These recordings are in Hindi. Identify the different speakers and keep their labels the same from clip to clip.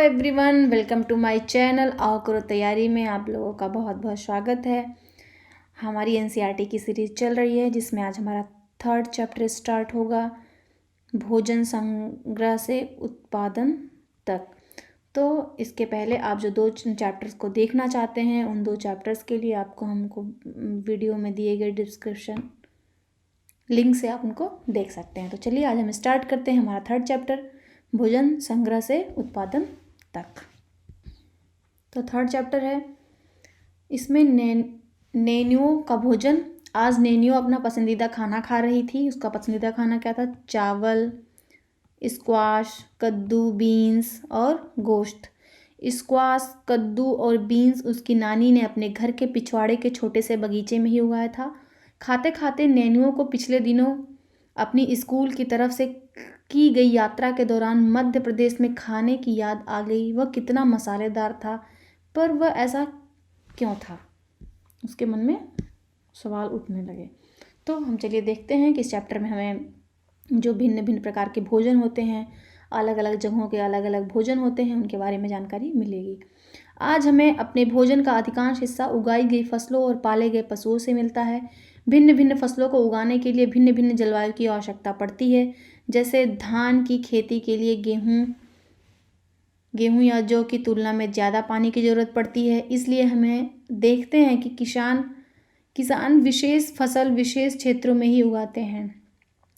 Speaker 1: Everyone, welcome to my channel. आओ करो तैयारी में आप लोगों का बहुत बहुत स्वागत है। हमारी एनसीईआरटी की सीरीज़ चल रही है जिसमें आज हमारा 3rd चैप्टर स्टार्ट होगा, भोजन संग्रह से उत्पादन तक। तो इसके पहले आप जो 2 चैप्टर्स को देखना चाहते हैं उन 2 चैप्टर्स के लिए आपको हमको वीडियो में दिए गए डिस्क्रिप्शन लिंक से आप उनको देख सकते हैं। तो चलिए आज हम स्टार्ट करते हैं हमारा 3rd चैप्टर, भोजन संग्रह से उत्पादन तक। तो 3rd चैप्टर है, इसमें नैनियों का भोजन। आज नैनियो अपना पसंदीदा खाना खा रही थी। उसका पसंदीदा खाना क्या था? चावल, स्क्वाश, कद्दू, बीन्स और गोश्त। स्क्वाश, कद्दू और बीन्स उसकी नानी ने अपने घर के पिछवाड़े के छोटे से बगीचे में ही उगाया था। खाते खाते नैनियों को पिछले दिनों अपनी स्कूल की तरफ से की गई यात्रा के दौरान मध्य प्रदेश में खाने की याद आ गई। वह कितना मसालेदार था, पर वह ऐसा क्यों था? उसके मन में सवाल उठने लगे। तो हम चलिए देखते हैं कि इस चैप्टर में हमें जो भिन्न भिन्न प्रकार के भोजन होते हैं, अलग अलग जगहों के अलग अलग भोजन होते हैं, उनके बारे में जानकारी मिलेगी। आज हमें अपने भोजन का अधिकांश हिस्सा उगाई गई फसलों और पाले गए पशुओं से मिलता है। भिन्न भिन्न फसलों को उगाने के लिए भिन्न भिन्न जलवायु की आवश्यकता पड़ती है। जैसे धान की खेती के लिए गेहूं या जौ की तुलना में ज़्यादा पानी की ज़रूरत पड़ती है। इसलिए हमें देखते हैं कि किसान विशेष फसल विशेष क्षेत्रों में ही उगाते हैं।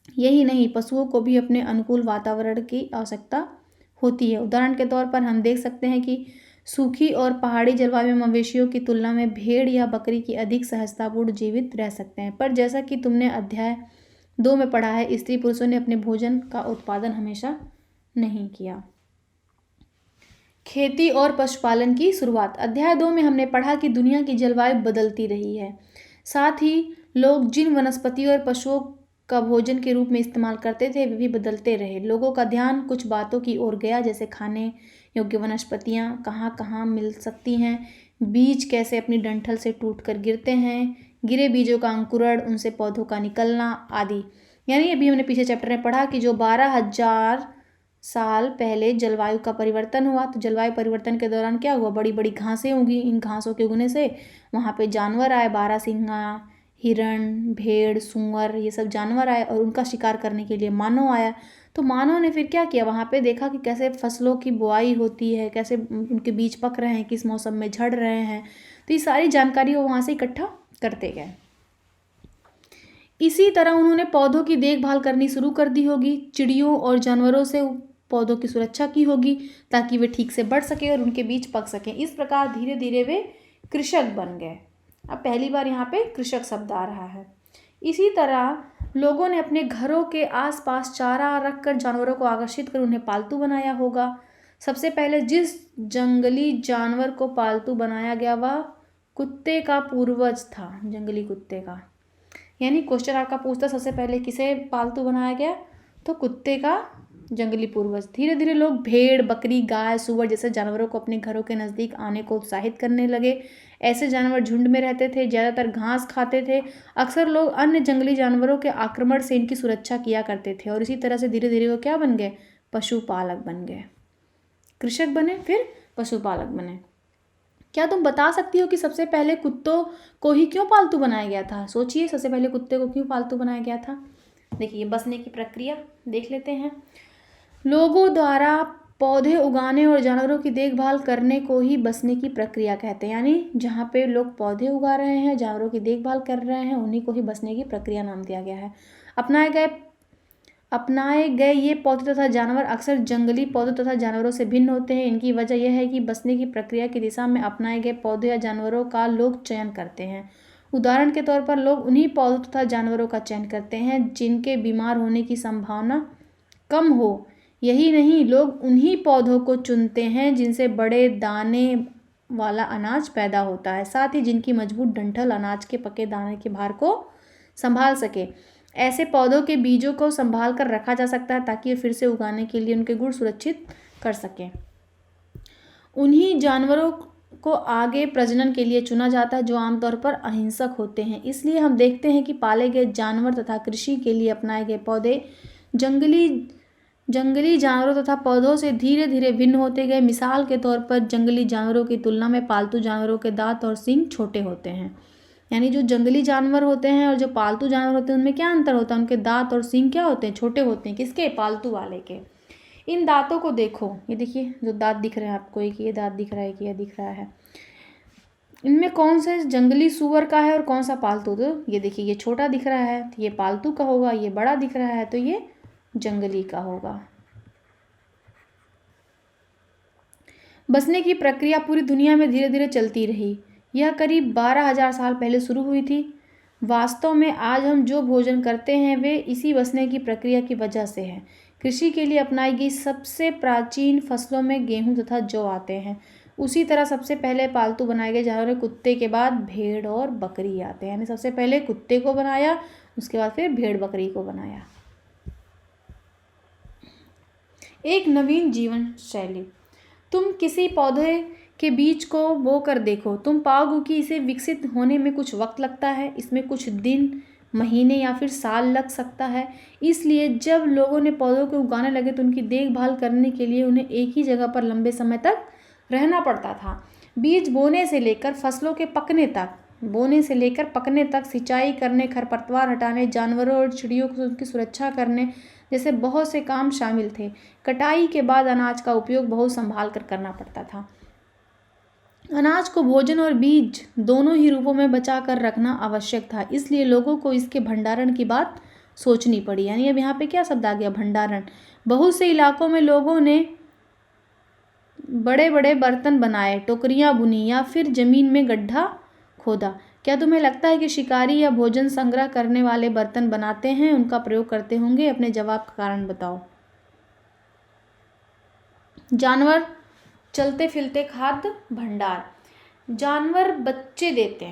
Speaker 1: यही नहीं, पशुओं को भी अपने अनुकूल वातावरण की आवश्यकता होती है। उदाहरण के तौर पर हम देख सकते हैं कि सूखी और पहाड़ी जलवायु में मवेशियों की तुलना में भेड़ या बकरी की अधिक सहजतापूर्ण जीवित रह सकते हैं। पर जैसा कि तुमने अध्याय 2 में पढ़ा है, स्त्री पुरुषों ने अपने भोजन का उत्पादन हमेशा नहीं किया। खेती और पशुपालन की शुरुआत। अध्याय 2 में हमने पढ़ा कि दुनिया की जलवायु बदलती रही है, साथ ही लोग जिन वनस्पति और पशुओं का भोजन के रूप में इस्तेमाल करते थे वे भी बदलते रहे। लोगों का ध्यान कुछ बातों की ओर गया, जैसे खाने योग्य वनस्पतियाँ कहाँ कहाँ मिल सकती हैं, बीज कैसे अपनी डंठल से टूटकर गिरते हैं, गिरे बीजों का अंकुरण, उनसे पौधों का निकलना आदि। यानी अभी हमने पीछे चैप्टर में पढ़ा कि जो 12,000 साल पहले जलवायु का परिवर्तन हुआ, तो जलवायु परिवर्तन के दौरान क्या हुआ? बड़ी बड़ी घासें उगी। इन घासों के उगने से वहाँ पे जानवर आए, बारहसिंगा, हिरण, भेड़, सूअर, ये सब जानवर आए और उनका शिकार करने के लिए मानव आया। तो मानव ने फिर क्या किया? वहाँ पे देखा कि कैसे फसलों की बुआई होती है, कैसे उनके बीज पक रहे हैं, किस मौसम में झड़ रहे हैं। तो ये सारी जानकारी वो वहाँ से इकट्ठा करते गए। इसी तरह उन्होंने पौधों की देखभाल करनी शुरू कर दी होगी। चिड़ियों और जानवरों से पौधों की सुरक्षा की होगी ताकि वे ठीक से बढ़ सके और उनके बीज पक सकें। इस प्रकार धीरे धीरे वे कृषक बन गए। अब पहली बार यहाँ पे कृषक शब्द आ रहा है। इसी तरह लोगों ने अपने घरों के आसपास चारा रखकर जानवरों को आकर्षित कर उन्हें पालतू बनाया होगा। सबसे पहले जिस जंगली जानवर को पालतू बनाया गया वह कुत्ते का पूर्वज था, जंगली कुत्ते का। यानी क्वेश्चन आपका पूछता सबसे पहले किसे पालतू बनाया गया? तो कुत्ते का जंगली पूर्वज। धीरे धीरे लोग भेड़, बकरी, गाय, सूअर जैसे जानवरों को अपने घरों के नज़दीक आने को उत्साहित करने लगे। ऐसे जानवर झुंड में रहते थे, ज़्यादातर घास खाते थे। अक्सर लोग अन्य जंगली जानवरों के आक्रमण से इनकी सुरक्षा किया करते थे और इसी तरह से धीरे धीरे वो क्या बन गए? पशुपालक बन गए। कृषक बने, फिर पशुपालक बने। क्या तुम बता सकती हो कि सबसे पहले कुत्तों को ही क्यों पालतू बनाया गया था? सोचिए, सबसे पहले कुत्ते को क्यों पालतू बनाया गया था? देखिए, बसने की प्रक्रिया देख लेते हैं। लोगों द्वारा पौधे उगाने और जानवरों की देखभाल करने को ही बसने की प्रक्रिया कहते हैं। यानी जहाँ पे लोग पौधे उगा रहे हैं, जानवरों की देखभाल कर रहे हैं, उन्हीं को ही बसने की प्रक्रिया नाम दिया गया है। अपनाए गए ये पौधे तथा जानवर अक्सर जंगली पौधों तथा जानवरों से भिन्न होते हैं। इनकी वजह यह है कि बसने की प्रक्रिया की दिशा में अपनाए गए पौधे या जानवरों का लोग चयन करते हैं। उदाहरण के तौर पर लोग उन्हीं पौधों तथा जानवरों का चयन करते हैं जिनके बीमार होने की संभावना कम हो। यही नहीं, लोग उन्हीं पौधों को चुनते हैं जिनसे बड़े दाने वाला अनाज पैदा होता है, साथ ही जिनकी मजबूत डंठल अनाज के पके दाने के भार को संभाल सके। ऐसे पौधों के बीजों को संभाल कर रखा जा सकता है ताकि फिर से उगाने के लिए उनके गुण सुरक्षित कर सकें। उन्हीं जानवरों को आगे प्रजनन के लिए चुना जाता है जो आमतौर पर अहिंसक होते हैं। इसलिए हम देखते हैं कि पाले गए जानवर तथा कृषि के लिए अपनाए गए पौधे जंगली जंगली जानवरों तथा पौधों से धीरे धीरे भिन्न होते गए। मिसाल के तौर पर जंगली जानवरों की तुलना में पालतू जानवरों के दांत और सींग छोटे होते हैं। यानी जो जंगली जानवर होते हैं और जो पालतू जानवर होते हैं उनमें क्या अंतर होता है? उनके दांत और सींग क्या होते हैं? छोटे होते हैं। किसके? पालतू वाले के। इन दांतों को देखो, ये देखिए जो दांत दिख रहे हैं आपको, एक ये दांत दिख रहा है, एक ये दिख रहा है। इनमें कौन से जंगली सूअर का है और कौन सा पालतू? तो ये देखिए ये छोटा दिख रहा है तो ये पालतू का होगा, ये बड़ा दिख रहा है तो ये जंगली का होगा। बसने की प्रक्रिया पूरी दुनिया में धीरे धीरे चलती रही। यह करीब 12,000 साल पहले शुरू हुई थी। वास्तव में आज हम जो भोजन करते हैं वे इसी बसने की प्रक्रिया की वजह से है। कृषि के लिए अपनाई गई सबसे प्राचीन फसलों में गेहूं तथा जौ आते हैं। उसी तरह सबसे पहले पालतू बनाए गए जानवर कुत्ते के बाद भेड़ और बकरी आते हैं। यानी सबसे पहले कुत्ते को बनाया, उसके बाद फिर भेड़ बकरी को बनाया। एक नवीन जीवन शैली। तुम किसी पौधे के बीज को बो कर देखो, तुम पाओगे कि इसे विकसित होने में कुछ वक्त लगता है। इसमें कुछ दिन, महीने या फिर साल लग सकता है। इसलिए जब लोगों ने पौधों को उगाने लगे तो उनकी देखभाल करने के लिए उन्हें एक ही जगह पर लंबे समय तक रहना पड़ता था। बीज बोने से लेकर फसलों के पकने तक सिंचाई करने, खरपतवार हटाने, जानवरों और चिड़ियों की सुरक्षा करने जैसे बहुत से काम शामिल थे। कटाई के बाद अनाज का उपयोग बहुत संभाल कर करना पड़ता था। अनाज को भोजन और बीज दोनों ही रूपों में बचा कर रखना आवश्यक था, इसलिए लोगों को इसके भंडारण की बात सोचनी पड़ी। यानी अब यहाँ पे क्या शब्द आ गया? भंडारण। बहुत से इलाकों में लोगों ने बड़े बड़े बर्तन बनाए, टोकरियाँ बुनी या फिर जमीन में गड्ढा खोदा। क्या तुम्हें लगता है कि शिकारी या भोजन संग्रह करने वाले बर्तन बनाते हैं, उनका प्रयोग करते होंगे? अपने जवाब का कारण बताओ। जानवर चलते फिरते खाद्य भंडार। जानवर बच्चे देते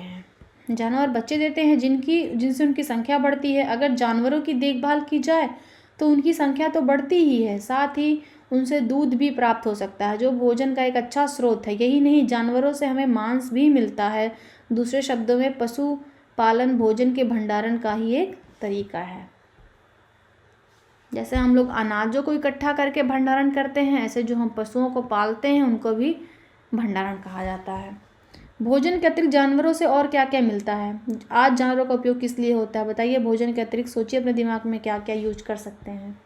Speaker 1: हैं जिनसे उनकी संख्या बढ़ती है। अगर जानवरों की देखभाल की जाए तो उनकी संख्या तो बढ़ती ही है, साथ ही उनसे दूध भी प्राप्त हो सकता है जो भोजन का एक अच्छा स्रोत है। यही नहीं, जानवरों से हमें मांस भी मिलता है। दूसरे शब्दों में पशु पालन भोजन के भंडारण का ही एक तरीका है। जैसे हम लोग अनाजों को इकट्ठा करके भंडारण करते हैं, ऐसे जो हम पशुओं को पालते हैं उनको भी भंडारण कहा जाता है। भोजन के अतिरिक्त जानवरों से और क्या क्या मिलता है? आज जानवरों का उपयोग किस लिए होता है बताइए? भोजन के अतिरिक्त सोचिए अपने दिमाग में क्या क्या यूज कर सकते हैं।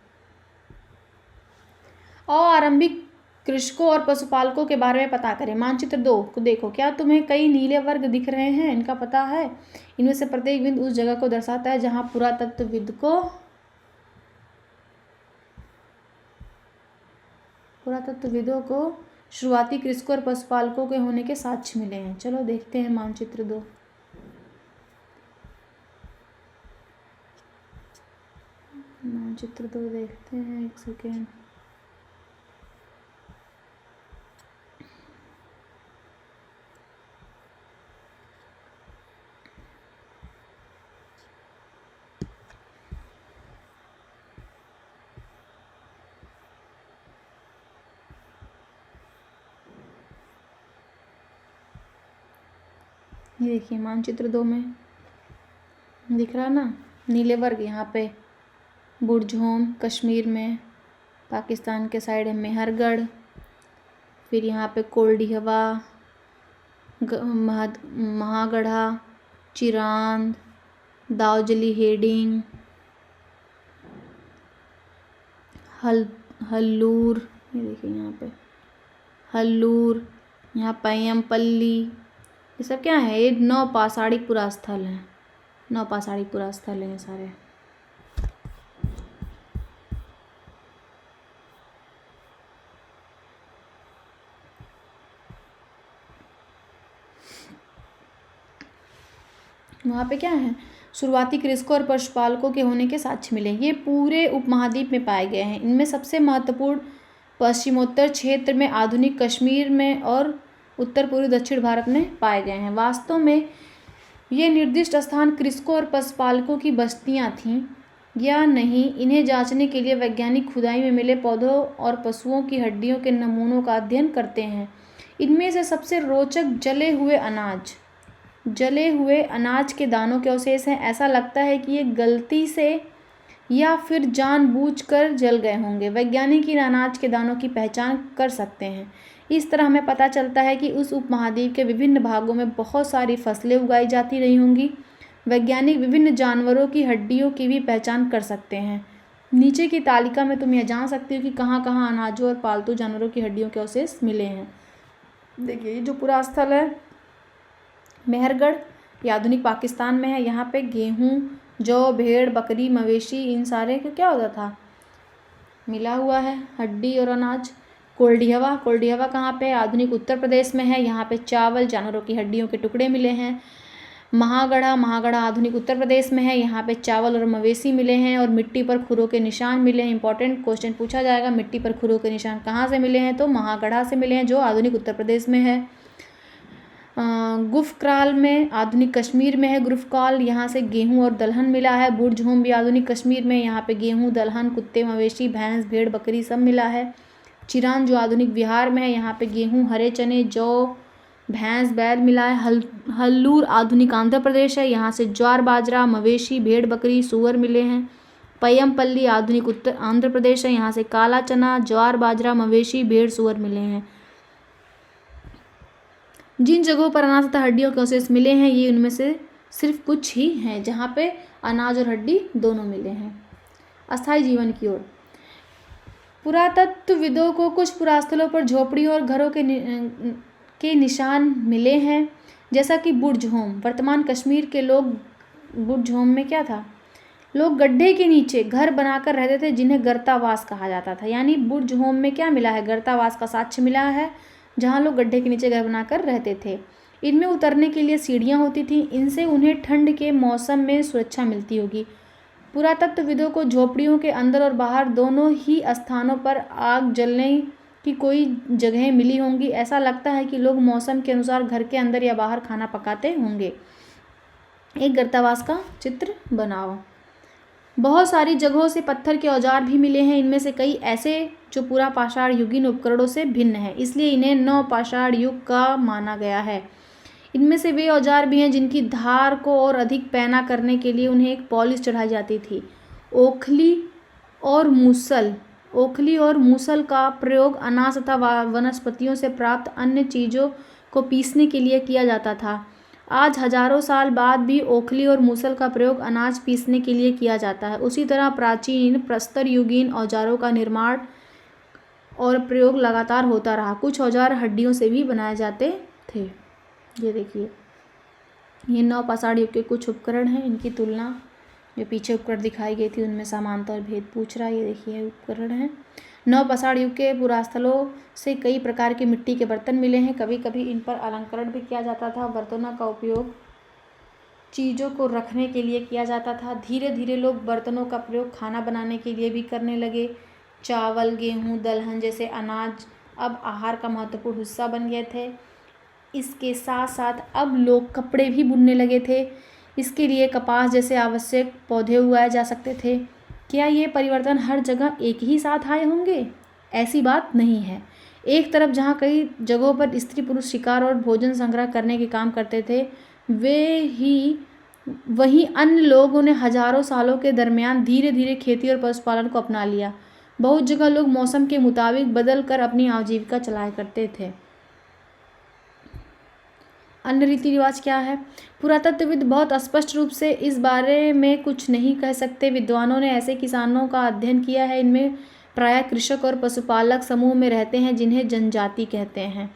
Speaker 1: और आरंभिक कृषकों और पशुपालकों के बारे में पता करें। मानचित्र 2 को देखो। क्या तुम्हें कई नीले वर्ग दिख रहे हैं? इनका पता है? इनमें से प्रत्येक बिंदु उस जगह को दर्शाता है जहां पुरातत्वविदों को शुरुआती कृषकों और पशुपालकों के होने के साक्ष्य मिले हैं। चलो देखते हैं मानचित्र 2। मानचित्र 2 देखते हैं, एक सेकेंड। ये देखिए मानचित्र 2 में दिख रहा ना नीले वर्ग। यहाँ पे बुरझोम कश्मीर में, पाकिस्तान के साइड है मेहरगढ़, फिर यहाँ पे कोल्डी हवा, महागढ़ा, चिरांद, दावजली हेडिंग, हल्लूर, ये देखिए यहाँ पे हल्लूर, यहाँ पय्यमपल्ली, ये सब क्या है? ये नवपाषाणिकपुरा स्थल है। नवपाषाणिकपुरा स्थल है ये सारे। वहाँ पे क्या है? शुरुआती कृषकों और पशुपालकों के होने के साक्ष्य मिले। ये पूरे उपमहाद्वीप में पाए गए हैं। इनमें सबसे महत्वपूर्ण पश्चिमोत्तर क्षेत्र में, आधुनिक कश्मीर में और उत्तर पूर्वी दक्षिण भारत में पाए गए हैं। वास्तव में ये निर्दिष्ट स्थान कृषकों और पशुपालकों की बस्तियां थीं या नहीं, इन्हें जांचने के लिए वैज्ञानिक खुदाई में मिले पौधों और पशुओं की हड्डियों के नमूनों का अध्ययन करते हैं। इनमें से सबसे रोचक जले हुए अनाज के दानों के अवशेष हैं। ऐसा लगता है कि ये गलती से या फिर जानबूझकर जल गए होंगे। वैज्ञानिक इन अनाज के दानों की पहचान कर सकते हैं। इस तरह हमें पता चलता है कि उस उपमहाद्वीप के विभिन्न भागों में बहुत सारी फसलें उगाई जाती रही होंगी। वैज्ञानिक विभिन्न जानवरों की हड्डियों की भी पहचान कर सकते हैं। नीचे की तालिका में तुम यह जान सकते हो कि कहाँ कहाँ अनाजों और पालतू जानवरों की हड्डियों के अवशेष मिले हैं। देखिए, ये जो पूरा स्थल है मेहरगढ़, ये आधुनिक पाकिस्तान में है। यहाँ पे गेहूँ, जौ, भेड़, बकरी, मवेशी, इन सारे का क्या होता था, मिला हुआ है, हड्डी और अनाज। कोल्डिहवा कहाँ पे, आधुनिक उत्तर प्रदेश में है। यहाँ पे चावल, जानवरों की हड्डियों के टुकड़े मिले हैं। महागढ़ा आधुनिक उत्तर प्रदेश में है। यहाँ पे चावल और मवेशी मिले हैं और मिट्टी पर खुरों के निशान मिले हैं। इंपॉर्टेंट क्वेश्चन पूछा जाएगा, मिट्टी पर खुरों के निशान कहाँ से मिले हैं, तो महागढ़ा से मिले हैं जो आधुनिक उत्तर प्रदेश में है। गुफक्राल में आधुनिक कश्मीर में है। गुफक्राल, यहाँ से गेहूं और दलहन मिला है। बुरजहोम भी आधुनिक कश्मीर में, यहाँ पे गेहूं, दलहन, कुत्ते, मवेशी, भैंस, भेड़, बकरी सब मिला है। चिरान जो आधुनिक बिहार में है, यहाँ पे गेहूं, हरे चने, जौ, भैंस, बैल मिला है। हल्लूर आधुनिक आंध्र प्रदेश है, यहाँ से ज्वार, बाजरा, मवेशी, भेड़, बकरी, सूअर मिले हैं। पय्यमपल्ली आधुनिक उत्तर आंध्र प्रदेश है, यहाँ से काला चना, ज्वार, बाजरा, मवेशी, भेड़, सूअर मिले हैं। जिन जगहों पर अनाज तथा हड्डियों के अवशेष मिले हैं, ये उनमें से सिर्फ कुछ ही हैं जहाँ पे अनाज और हड्डी दोनों मिले हैं। अस्थायी जीवन की ओर, पुरातत्वविदों को कुछ पुरास्थलों पर झोपड़ियों और घरों के निशान मिले हैं, जैसा कि बुरजहोम। वर्तमान कश्मीर के लोग, बुरजहोम में क्या था, लोग गड्ढे के नीचे घर बनाकर रहते थे जिन्हें गर्तावास कहा जाता था। यानी बुरजहोम में क्या मिला है, गर्तावास का साक्ष्य मिला है, जहाँ लोग गड्ढे के नीचे घर बनाकर रहते थे। इनमें उतरने के लिए सीढ़ियाँ होती थीं, इनसे उन्हें ठंड के मौसम में सुरक्षा मिलती होगी। पुरातत्वविदों को झोपड़ियों के अंदर और बाहर दोनों ही स्थानों पर आग जलने की कोई जगहें मिली होंगी। ऐसा लगता है कि लोग मौसम के अनुसार घर के अंदर या बाहर खाना पकाते होंगे। एक गर्तावास का चित्र बनाओ। बहुत सारी जगहों से पत्थर के औजार भी मिले हैं, इनमें से कई ऐसे जो पूरा पाषाण युगीन उपकरणों से भिन्न है, इसलिए इन्हें नवपाषाण युग का माना गया है। इनमें से वे औजार भी हैं जिनकी धार को और अधिक पैना करने के लिए उन्हें एक पॉलिश चढ़ाई जाती थी। ओखली और मूसल का प्रयोग अनाज तथा वनस्पतियों से प्राप्त अन्य चीज़ों को पीसने के लिए किया जाता था। आज हजारों साल बाद भी ओखली और मूसल का प्रयोग अनाज पीसने के लिए किया जाता है। उसी तरह प्राचीन प्रस्तर युगीन औजारों का निर्माण और प्रयोग लगातार होता रहा। कुछ औजार हड्डियों से भी बनाए जाते थे। ये देखिए, ये नवपाषाण युग के कुछ उपकरण हैं, इनकी तुलना जो पीछे उपकरण दिखाई गई थी उनमें समानता और भेद पूछ रहा है। ये देखिए उपकरण है। नवपाषाण युग के पुरास्थलों से कई प्रकार के मिट्टी के बर्तन मिले हैं। कभी कभी इन पर अलंकरण भी किया जाता था। बर्तनों का उपयोग चीज़ों को रखने के लिए किया जाता था। धीरे धीरे लोग बर्तनों का प्रयोग खाना बनाने के लिए भी करने लगे। चावल, गेहूँ, दलहन जैसे अनाज अब आहार का महत्वपूर्ण हिस्सा बन गए थे। इसके साथ साथ अब लोग कपड़े भी बुनने लगे थे। इसके लिए कपास जैसे आवश्यक पौधे उगाए जा सकते थे। क्या ये परिवर्तन हर जगह एक ही साथ आए होंगे? ऐसी बात नहीं है। एक तरफ जहाँ कई जगहों पर स्त्री पुरुष शिकार और भोजन संग्रह करने के काम करते थे, वहीं अन्य लोगों ने हजारों सालों के दरमियान धीरे धीरे खेती और पशुपालन को अपना लिया। बहुत जगह लोग मौसम के मुताबिक बदल कर अपनी आजीविका चलाया करते थे। अन्य रीति रिवाज क्या है? पुरातत्वविद बहुत स्पष्ट रूप से इस बारे में कुछ नहीं कह सकते। विद्वानों ने ऐसे किसानों का अध्ययन किया है, इनमें प्रायः कृषक और पशुपालक समूह में रहते हैं जिन्हें जनजाति कहते हैं।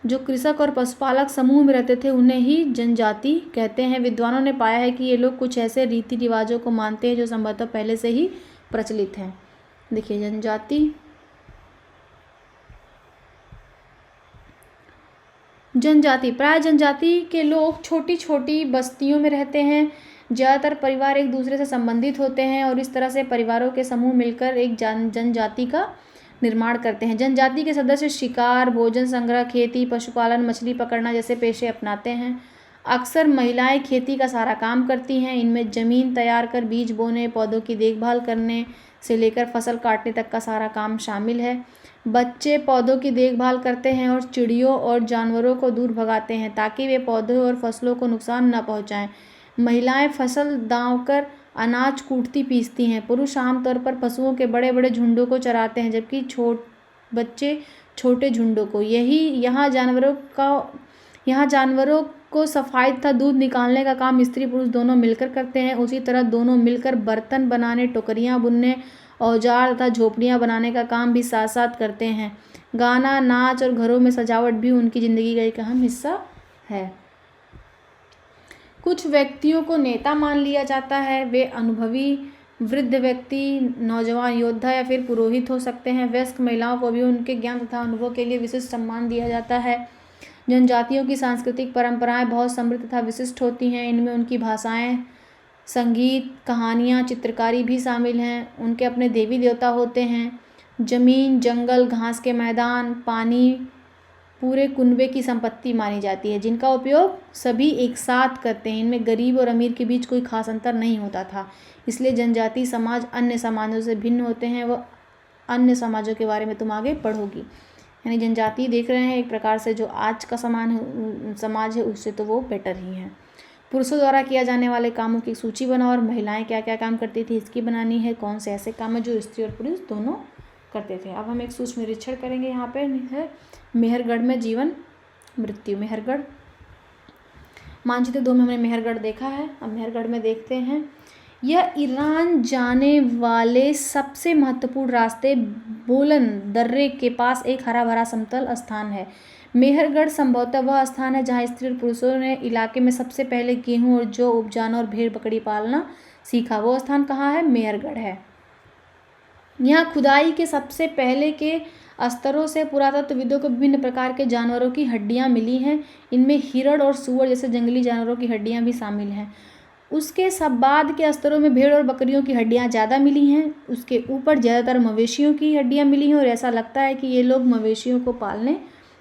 Speaker 1: जो कृषक और पशुपालक समूह में रहते थे उन्हें ही जनजाति कहते हैं। विद्वानों ने पाया है कि ये लोग कुछ ऐसे रीति रिवाजों को मानते हैं जो संभवतः पहले से ही प्रचलित हैं। देखिए, जनजाति प्राय जनजाति के लोग छोटी छोटी बस्तियों में रहते हैं। ज़्यादातर परिवार एक दूसरे से संबंधित होते हैं और इस तरह से परिवारों के समूह मिलकर एक जनजाति का निर्माण करते हैं। जनजाति के सदस्य शिकार, भोजन संग्रह, खेती, पशुपालन, मछली पकड़ना जैसे पेशे अपनाते हैं। अक्सर महिलाएं खेती का सारा काम करती हैं। इनमें ज़मीन तैयार कर बीज बोने, पौधों की देखभाल करने से लेकर फसल काटने तक का सारा काम शामिल है। बच्चे पौधों की देखभाल करते हैं और चिड़ियों और जानवरों को दूर भगाते हैं ताकि वे पौधों और फसलों को नुकसान न पहुंचाएं। महिलाएं फसल दांवकर अनाज कूटती पीसती हैं। पुरुष आमतौर पर पशुओं के बड़े बड़े झुंडों को चराते हैं, जबकि बच्चे छोटे झुंडों को। यहाँ जानवरों को सफाई तथा दूध निकालने का काम स्त्री पुरुष दोनों मिलकर करते हैं। उसी तरह दोनों मिलकर बर्तन बनाने, टोकरियाँ बुनने, औजार तथा झोपड़ियाँ बनाने का काम भी साथ साथ करते हैं। गाना, नाच और घरों में सजावट भी उनकी ज़िंदगी का एक अहम हिस्सा है। कुछ व्यक्तियों को नेता मान लिया जाता है। वे अनुभवी वृद्ध व्यक्ति, नौजवान योद्धा या फिर पुरोहित हो सकते हैं। वयस्क महिलाओं को भी उनके ज्ञान तथा अनुभव के लिए विशिष्ट सम्मान दिया जाता है। जनजातियों की सांस्कृतिक परंपराएं बहुत समृद्ध तथा विशिष्ट होती हैं। इनमें उनकी भाषाएं, संगीत, कहानियाँ, चित्रकारी भी शामिल हैं। उनके अपने देवी देवता होते हैं। जमीन, जंगल, घास के मैदान, पानी पूरे कुनबे की संपत्ति मानी जाती है, जिनका उपयोग सभी एक साथ करते हैं। इनमें गरीब और अमीर के बीच कोई खास अंतर नहीं होता था। इसलिए जनजातीय समाज अन्य समाजों से भिन्न होते हैं। वह अन्य समाजों के बारे में तुम आगे पढ़ोगी। यानी जनजाति देख रहे हैं एक प्रकार से जो आज का समाज है उससे तो वो बेटर ही है। पुरुषों द्वारा किया जाने वाले कामों की सूची बनाओ और महिलाएं क्या क्या काम करती थी इसकी बनानी है। कौन से ऐसे काम है जो स्त्री और पुरुष दोनों करते थे। अब हम एक सूक्ष्म निरीक्षण करेंगे। यहाँ पे है मेहरगढ़ में जीवन मृत्यु। मेहरगढ़ मानचित्र 2 में हमने मेहरगढ़ देखा है। अब मेहरगढ़ में देखते हैं। यह ईरान जाने वाले सबसे महत्वपूर्ण रास्ते बोलन दर्रे के पास एक हरा भरा समतल स्थान है। मेहरगढ़ संभवतः वह स्थान है जहाँ स्त्री और पुरुषों ने इलाके में सबसे पहले गेहूं और जौ उपजाना और भेड़ बकरी पालना सीखा। वो स्थान कहाँ है? मेहरगढ़ है। यहाँ खुदाई के सबसे पहले के स्तरों से पुरातत्वविदों को विभिन्न प्रकार के जानवरों की हड्डियाँ मिली हैं। इनमें हिरण और सूअर जैसे जंगली जानवरों की हड्डियाँ भी शामिल हैं। उसके सब बाद के स्तरों में भेड़ और बकरियों की हड्डियाँ ज़्यादा मिली हैं। उसके ऊपर ज़्यादातर मवेशियों की हड्डियाँ मिली हैं और ऐसा लगता है कि ये लोग मवेशियों को पालने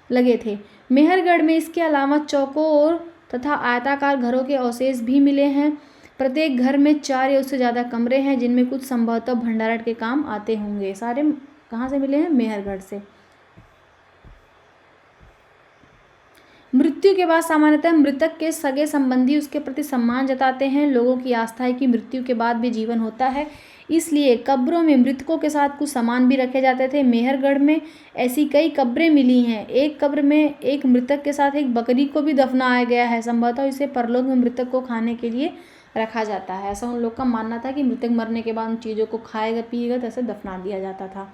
Speaker 1: लगे थे। मेहरगढ़ में इसके अलावा चौकों और तथा आयताकार घरों के अवशेष भी मिले हैं। प्रत्येक घर में 4 या उससे ज़्यादा कमरे हैं, जिनमें कुछ संभवतः भंडारण के काम आते होंगे। सारे कहाँ से मिले हैं? मेहरगढ़ से। मृत्यु के बाद सामान्यतः मृतक के सगे संबंधी उसके प्रति सम्मान जताते हैं। लोगों की आस्था है कि मृत्यु के बाद भी जीवन होता है, इसलिए कब्रों में मृतकों के साथ कुछ सामान भी रखे जाते थे। मेहरगढ़ में ऐसी कई कब्रें मिली हैं। एक कब्र में एक मृतक के साथ एक बकरी को भी दफनाया गया है। संभवतः इसे परलोक में मृतक को खाने के लिए रखा जाता है। ऐसा उन लोग का मानना था कि मृतक मरने के बाद उन चीज़ों को खाएगा पिएगा तो ऐसे दफना दिया जाता था।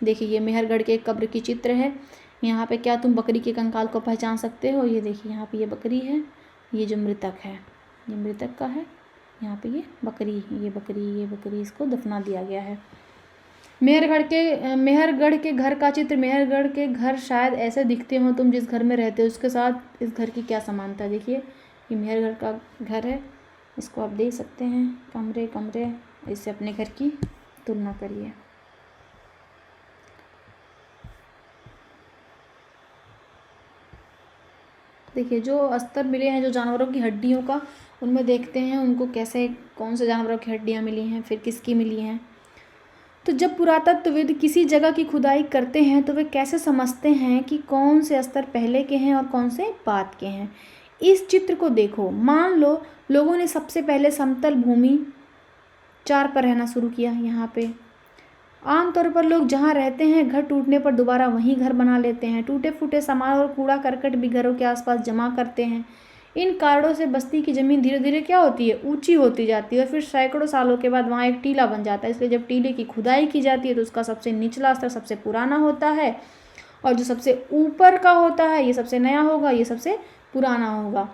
Speaker 1: देखिए ये मेहरगढ़ के एक कब्र की चित्र है। यहाँ पे क्या तुम बकरी के कंकाल को पहचान सकते हो? ये देखिए यहाँ पे ये बकरी है, ये जो मृतक है ये मृतक का है। यहाँ पे ये बकरी इसको दफना दिया गया है। मेहरगढ़ के घर का चित्र। मेहरगढ़ के घर शायद ऐसे दिखते हो तुम जिस घर में रहते हो उसके साथ इस घर की क्या समानता। देखिए ये मेहरगढ़ का घर है, इसको आप देख सकते हैं। कमरे इससे अपने घर की तुलना करिए। देखिए जो स्तर मिले हैं जो जानवरों की हड्डियों का, उनमें देखते हैं उनको कैसे कौन से जानवरों की हड्डियां मिली हैं, फिर किसकी मिली हैं। तो जब पुरातत्वविद किसी जगह की खुदाई करते हैं तो वे कैसे समझते हैं कि कौन से स्तर पहले के हैं और कौन से बाद के हैं। इस चित्र को देखो। मान लो लोगों ने सबसे पहले समतल भूमि 4 पर रहना शुरू किया। यहाँ पे आमतौर पर लोग जहाँ रहते हैं घर टूटने पर दोबारा वहीं घर बना लेते हैं। टूटे फूटे सामान और कूड़ा करकट भी घरों के आसपास जमा करते हैं। इन कारणों से बस्ती की ज़मीन धीरे धीरे क्या होती है? ऊंची होती जाती है और फिर सैकड़ों सालों के बाद वहाँ एक टीला बन जाता है। इसलिए जब टीले की खुदाई की जाती है तो उसका सबसे निचला स्तर सबसे पुराना होता है और जो सबसे ऊपर का होता है ये सबसे नया होगा, ये सबसे पुराना होगा।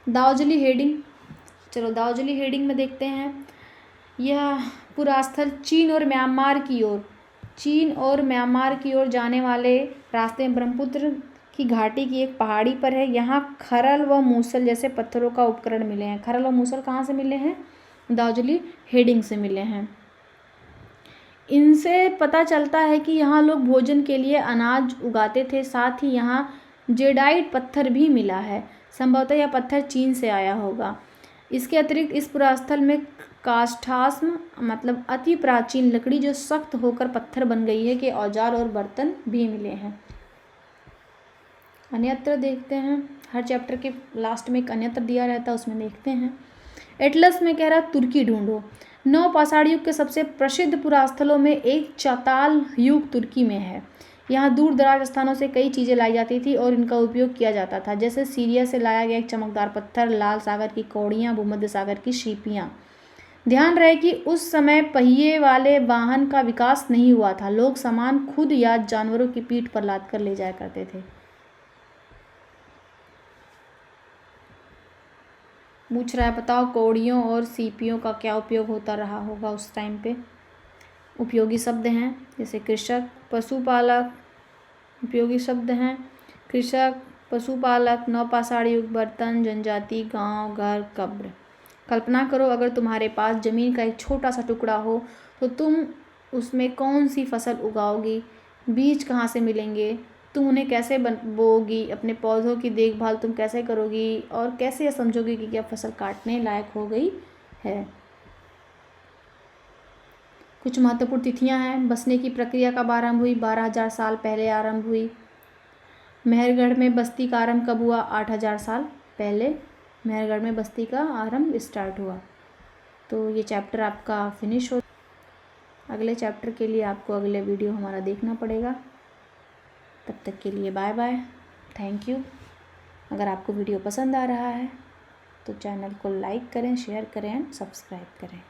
Speaker 1: दाऊजली हेडिंग। चलो दाऊजली हेडिंग में देखते हैं। यह पूरा स्थल चीन और म्यांमार की ओर जाने वाले रास्ते में ब्रह्मपुत्र की घाटी की एक पहाड़ी पर है। यहाँ खरल व मूसल जैसे पत्थरों का उपकरण मिले हैं। खरल और मूसल कहाँ से मिले हैं? दाऊजली हेडिंग से मिले हैं। इनसे पता चलता है कि यहाँ लोग भोजन के लिए अनाज उगाते थे। साथ ही यहाँ जेडाइट पत्थर भी मिला है। संभवतः यह पत्थर चीन से आया होगा। इसके अतिरिक्त इस पुरास्थल में काष्ठास्म मतलब अति प्राचीन लकड़ी जो सख्त होकर पत्थर बन गई है के औजार और बर्तन भी मिले हैं। अन्यत्र देखते हैं, हर चैप्टर के लास्ट में एक अन्यत्र दिया रहता है, उसमें देखते हैं। एटलस में कह रहा है तुर्की ढूंढो। नवपाषाण युग के सबसे प्रसिद्ध पुरास्थलों में एक चाताल युग तुर्की में है। यहाँ दूर दराज स्थानों से कई चीज़ें लाई जाती थी और इनका उपयोग किया जाता था, जैसे सीरिया से लाया गया एक चमकदार पत्थर, लाल सागर की कौड़ियाँ, भूमध्य सागर की सीपियाँ। ध्यान रहे कि उस समय पहिए वाले वाहन का विकास नहीं हुआ था। लोग सामान खुद या जानवरों की पीठ पर लाद कर ले जाया करते थे। पूछ रहा है बताओ कौड़ियों और सीपियों का क्या उपयोग होता रहा होगा उस टाइम पे। उपयोगी शब्द हैं जैसे कृषक, पशुपालक। उपयोगी शब्द हैं कृषक, पशुपालक, नवपाषाण युग, बर्तन, जनजाति, गांव, घर, कब्र। कल्पना करो अगर तुम्हारे पास ज़मीन का एक छोटा सा टुकड़ा हो तो तुम उसमें कौन सी फसल उगाओगी, बीज कहाँ से मिलेंगे, तुम उन्हें कैसे बोओगी, अपने पौधों की देखभाल तुम कैसे करोगी और कैसे यह समझोगी कि क्या फसल काटने लायक हो गई है। कुछ महत्वपूर्ण तिथियां हैं। बसने की प्रक्रिया कब आरंभ हुई? 12,000 साल पहले आरंभ हुई। मेहरगढ़ में बस्ती का आरंभ कब हुआ? 8,000 साल पहले मेहरगढ़ में बस्ती का आरंभ स्टार्ट हुआ। तो ये चैप्टर आपका फिनिश हो। अगले चैप्टर के लिए आपको अगले वीडियो हमारा देखना पड़ेगा। तब तक के लिए बाय बाय, थैंक यू। अगर आपको वीडियो पसंद आ रहा है तो चैनल को लाइक करें, शेयर करें एंड सब्सक्राइब करें।